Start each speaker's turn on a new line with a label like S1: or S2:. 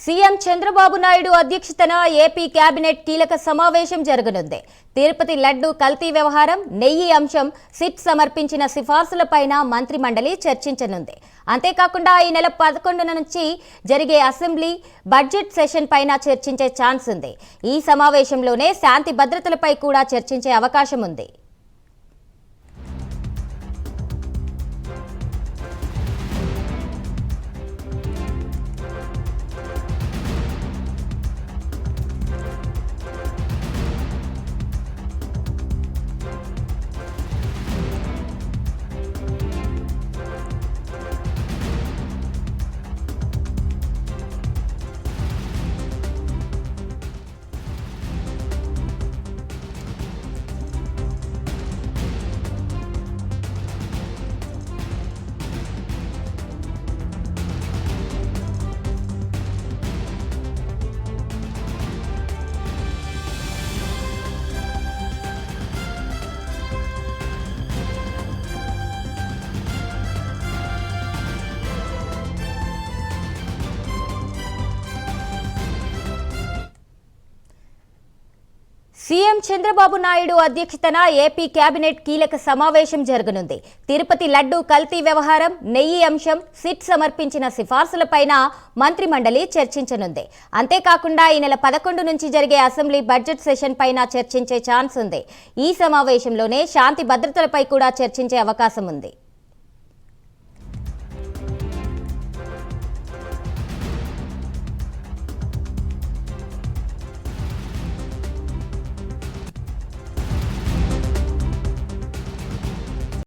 S1: CM Chandrababu Naidu అధ్యక్షతన AP cabinet కీలక సమావేశం జరగనుంది. తిరుపతి లడ్డు కల్తీ వ్యవహారం, నెయ్యి అంశం, సిట్ సమర్పించిన సిఫార్సులపైన మంత్రిమండలి చర్చించనుంది. అంతేకాకుండా ఈ నెల 11 నుంచి జరిగే అసెంబ్లీ బడ్జెట్ సెషన్ పైన చర్చించే ఛాన్స్ ఉంది. ఈ సమావేశంలోనే శాంతి భద్రతలపై కూడా చర్చించే అవకాశం ఉంది. సీఎం చంద్రబాబు నాయుడు అధ్యక్షతన ఏపీ కేబినెట్ కీలక సమావేశం జరగనుంది. తిరుపతి లడ్డు కల్తీ వ్యవహారం, నెయ్యి అంశం, సిట్ సమర్పించిన సిఫార్సులపైన మంత్రిమండలి చర్చించనుంది. అంతేకాకుండా ఈ నెల 11 నుంచి జరిగే అసెంబ్లీ బడ్జెట్ సెషన్ పైన చర్చించే ఛాన్స్ ఉంది. ఈ సమావేశంలోనే శాంతి భద్రతలపై కూడా చర్చించే అవకాశం ఉంది.